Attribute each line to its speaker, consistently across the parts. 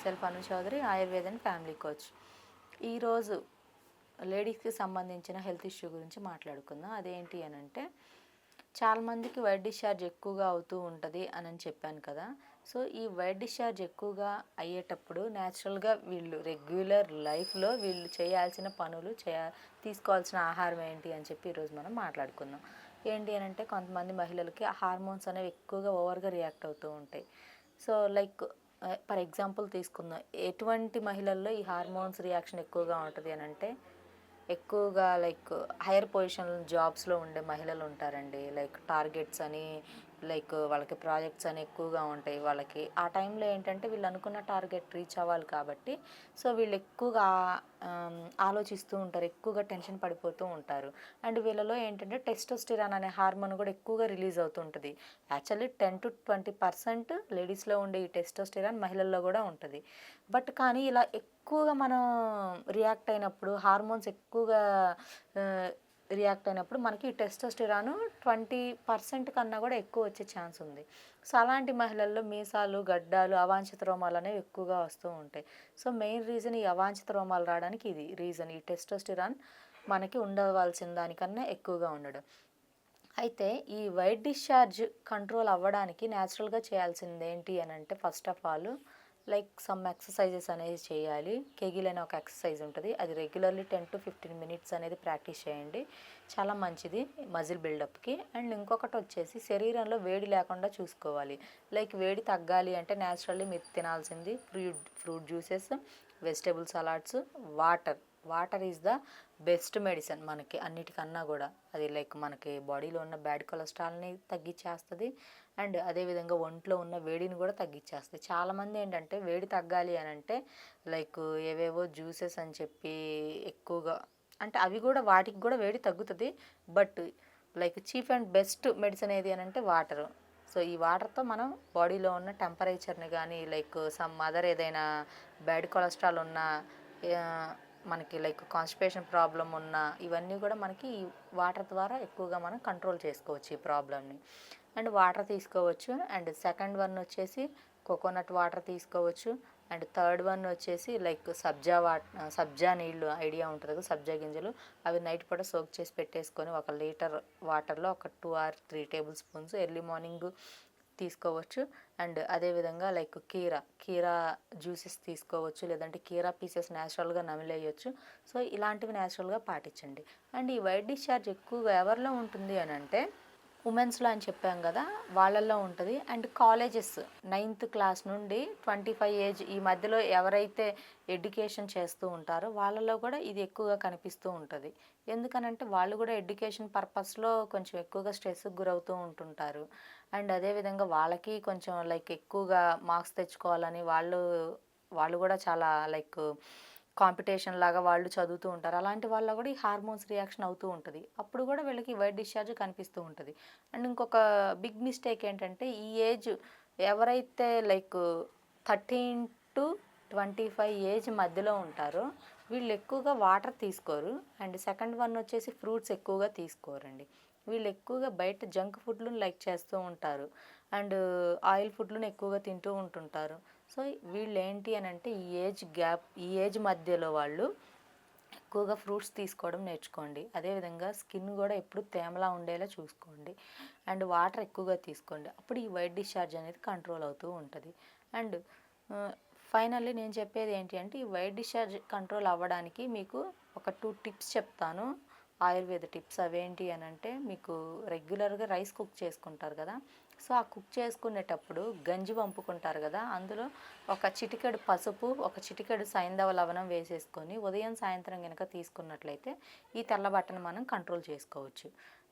Speaker 1: myself Anu Chaudhary, Ayurveda and family coach. ఈరోజు లేడీస్కి సంబంధించిన హెల్త్ ఇష్యూ గురించి మాట్లాడుకుందాం. అదేంటి అని అంటే, చాలామందికి వైట్ డిశ్చార్జ్ ఎక్కువగా అవుతూ ఉంటుంది అని చెప్పాను కదా. సో ఈ వైట్ డిశ్చార్జ్ ఎక్కువగా అయ్యేటప్పుడు న్యాచురల్గా వీళ్ళు రెగ్యులర్ లైఫ్లో వీళ్ళు చేయాల్సిన పనులు తీసుకోవాల్సిన ఆహారం ఏంటి అని చెప్పి ఈరోజు మనం మాట్లాడుకుందాం. ఏంటి అని అంటే, కొంతమంది మహిళలకి హార్మోన్స్ అనేవి ఎక్కువగా ఓవర్గా రియాక్ట్ అవుతూ ఉంటాయి. సో లైక్ ఫర్ ఎగ్జాంపుల్ తీసుకుందాం, ఎటువంటి మహిళల్లో ఈ హార్మోన్స్ రియాక్షన్ ఎక్కువగా ఉంటుంది అని అంటే, ఎక్కువగా లైక్ హైయర్ పొజిషన్ జాబ్స్లో ఉండే మహిళలు ఉంటారండి. లైక్ టార్గెట్స్ అని, లైక్ వాళ్ళకి ప్రాజెక్ట్స్ అని ఎక్కువగా ఉంటాయి. వాళ్ళకి ఆ టైంలో ఏంటంటే వీళ్ళు అనుకున్న టార్గెట్ రీచ్ అవ్వాలి కాబట్టి సో వీళ్ళు ఎక్కువగా ఆలోచిస్తూ ఉంటారు, ఎక్కువగా టెన్షన్ పడిపోతూ ఉంటారు. అండ్ వీళ్ళలో ఏంటంటే టెస్టోస్టిరాన్ అనే హార్మోన్ కూడా ఎక్కువగా రిలీజ్ అవుతుంటుంది. యాక్చువల్లీ 10-20% లేడీస్లో ఉండే ఈ టెస్టోస్టిరాన్ మహిళల్లో కూడా ఉంటుంది. బట్ కానీ ఇలా ఎక్కువగా మనం రియాక్ట్ అయినప్పుడు, హార్మోన్స్ ఎక్కువగా రియాక్ట్ అయినప్పుడు మనకి ఈ టెస్టోస్టిరాన్ 20% కన్నా కూడా ఎక్కువ వచ్చే ఛాన్స్ ఉంది. సో అలాంటి మహిళల్లో మీసాలు, గడ్డాలు, అవాంఛిత రోమాలు అనేవి ఎక్కువగా వస్తూ ఉంటాయి. సో మెయిన్ రీజన్ ఈ అవాంఛిత రోమాలు రావడానికి ఇది రీజన్, ఈ టెస్టోస్టిరాన్ మనకి ఉండవలసిన దానికన్నా ఎక్కువగా ఉండడం. అయితే ఈ వైట్ డిశ్చార్జ్ కంట్రోల్ అవ్వడానికి న్యాచురల్గా చేయాల్సింది ఏంటి అని అంటే, first of all like some exercises అనేది చేయాలి. కెగిల్ అనే ఒక ఎక్సర్సైజ్ ఉంటుంది, అది రెగ్యులర్లీ 10-15 మినిట్స్ అనేది ప్రాక్టీస్ చేయండి, చాలా మంచిది మజిల్ బిల్డప్కి. అండ్ ఇంకొకటి వచ్చేసి శరీరంలో వేడి లేకుండా చూసుకోవాలి. లైక్ వేడి తగ్గాలి అంటే న్యాచురల్లీ మీరు తినాల్సింది fruit juices, vegetable salads, water is the best medicine మనకి అన్నిటికన్నా కూడా. అది లైక్ మనకి బాడీలో ఉన్న బ్యాడ్ కొలెస్ట్రాల్ని తగ్గించేస్తుంది అండ్ అదేవిధంగా ఒంట్లో ఉన్న వేడిని కూడా తగ్గించేస్తుంది. చాలామంది ఏంటంటే వేడి తగ్గాలి అని అంటే లైక్ ఏవేవో జ్యూసెస్ అని చెప్పి ఎక్కువగా, అంటే అవి కూడా వాటికి కూడా వేడి తగ్గుతుంది, but like cheap and best medicine ఏది అని అంటే వాటరు. సో ఈ వాటర్తో మనం బాడీలో ఉన్న టెంపరేచర్ని కానీ, లైక్ సమ్ అదర్ ఏదైనా బ్యాడ్ కొలెస్ట్రాల్ ఉన్న, మనకి లైక్ కాన్స్టిపేషన్ ప్రాబ్లం ఉన్న, ఇవన్నీ కూడా మనకి ఈ వాటర్ ద్వారా ఎక్కువగా మనం కంట్రోల్ చేసుకోవచ్చు ఈ ప్రాబ్లమ్ని. అండ్ వాటర్ తీసుకోవచ్చు. అండ్ సెకండ్ వన్ వచ్చేసి కోకోనట్ వాటర్ తీసుకోవచ్చు. అండ్ థర్డ్ వన్ వచ్చేసి లైక్ సబ్జా నీళ్ళు ఐడియా ఉంటుంది కదా, సబ్జా గింజలు, అవి నైట్ పూట సోక్ చేసి పెట్టేసుకొని 1 లీటర్ వాటర్లో ఒక 2 or 3 table spoons early morning తీసుకోవచ్చు. అండ్ అదేవిధంగా లైక్ కీరా జ్యూసెస్ తీసుకోవచ్చు, లేదంటే కీరా పీసెస్ న్యాచురల్గా నమిలేయచ్చు. సో ఇలాంటివి న్యాచురల్గా పాటించండి. అండ్ ఈ వైట్ డిశ్చార్జ్ ఎక్కువగా ఎవరిలో ఉంటుంది అని అంటే, ఉమెన్స్లో అని చెప్పాం కదా, వాళ్ళల్లో ఉంటుంది. అండ్ కాలేజెస్ 9th క్లాస్ నుండి 25 ఏజ్ ఈ మధ్యలో ఎవరైతే ఎడ్యుకేషన్ చేస్తూ ఉంటారో వాళ్ళలో కూడా ఇది ఎక్కువగా కనిపిస్తూ ఉంటుంది. ఎందుకనంటే వాళ్ళు కూడా ఎడ్యుకేషన్ పర్పస్లో కొంచెం ఎక్కువగా స్ట్రెస్కి గురవుతూ ఉంటుంటారు. అండ్ అదేవిధంగా వాళ్ళకి కొంచెం లైక్ ఎక్కువగా మార్క్స్ తెచ్చుకోవాలని వాళ్ళు కూడా చాలా లైక్ కాంపిటీషన్ లాగా వాళ్ళు చదువుతూ ఉంటారు. అలాంటి వాళ్ళ కూడా ఈ హార్మోన్స్ రియాక్షన్ అవుతూ ఉంటుంది. అప్పుడు కూడా వీళ్ళకి వైట్ డిశ్చార్జ్ కనిపిస్తూ ఉంటుంది. అండ్ ఇంకొక బిగ్ మిస్టేక్ ఏంటంటే, ఈ ఏజ్ ఎవరైతే లైక్ 13-25 ఏజ్ మధ్యలో ఉంటారో వీళ్ళు ఎక్కువగా వాటర్ తీసుకోరు. అండ్ సెకండ్ వన్ వచ్చేసి ఫ్రూట్స్ ఎక్కువగా తీసుకోరండి. వీళ్ళు ఎక్కువగా బయట జంక్ ఫుడ్లను లైక్ చేస్తూ ఉంటారు అండ్ ఆయిల్ ఫుడ్లను ఎక్కువగా తింటూ ఉంటుంటారు. సో వీళ్ళు ఏంటి అని అంటే, ఈ ఏజ్ మధ్యలో వాళ్ళు ఎక్కువగా ఫ్రూట్స్ తీసుకోవడం నేర్చుకోండి. అదేవిధంగా స్కిన్ కూడా ఎప్పుడు తేమలా ఉండేలా చూసుకోండి. అండ్ వాటర్ ఎక్కువగా తీసుకోండి. అప్పుడు ఈ వైట్ డిశ్చార్జ్ అనేది కంట్రోల్ అవుతూ ఉంటుంది. అండ్ ఫైనల్లీ నేను చెప్పేది ఏంటి అంటే, ఈ వైట్ డిశ్చార్జ్ కంట్రోల్ అవ్వడానికి మీకు ఒక 2 టిప్స్ చెప్తాను, ఆయుర్వేద టిప్స్. అవేంటి అని అంటే, మీకు రెగ్యులర్గా రైస్ కుక్ చేసుకుంటారు కదా, సో ఆ కుక్ చేసుకునేటప్పుడు గంజి వంపుకుంటారు కదా, అందులో ఒక చిటికెడు పసుపు, ఒక చిటికెడు సైంధవ లవణం వేసేసుకొని ఉదయం సాయంత్రం కనుక తీసుకున్నట్లయితే ఈ తెల్ల బట్టను మనం కంట్రోల్ చేసుకోవచ్చు.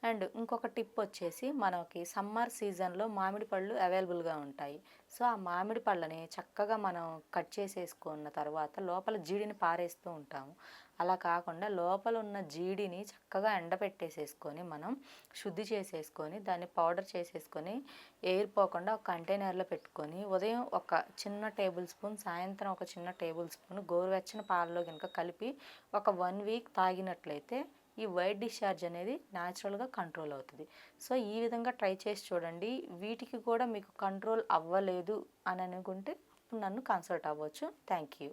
Speaker 1: అండ్ ఇంకొక టిప్ వచ్చేసి, మనకి సమ్మర్ సీజన్లో మామిడి పళ్ళు అవైలబుల్గా ఉంటాయి. సో ఆ మామిడి పళ్ళని చక్కగా మనం కట్ చేసేసుకున్న తర్వాత లోపల జీడిని పారేస్తూ ఉంటాము. అలా కాకుండా లోపల ఉన్న జీడిని చక్కగా ఎండబెట్టేసేసుకొని మనం శుద్ధి చేసేసుకొని దాన్ని పౌడర్ చేసేసుకొని ఎయిర్ పోకుండా ఒక కంటైనర్లో పెట్టుకొని ఉదయం ఒక చిన్న టేబుల్ స్పూన్, సాయంత్రం ఒక చిన్న టేబుల్ స్పూన్ గోరువెచ్చని పాలలో కనుక కలిపి ఒక 1 వీక్ తాగినట్లయితే ఈ వైట్ డిశ్చార్జ్ అనేది న్యాచురల్గా కంట్రోల్ అవుతుంది. సో ఈ విధంగా ట్రై చేసి చూడండి. వీటికి కూడా మీకు కంట్రోల్ అవ్వలేదు అని అనుకుంటే నన్ను కన్సల్ట్ అవ్వచ్చు. Thank you.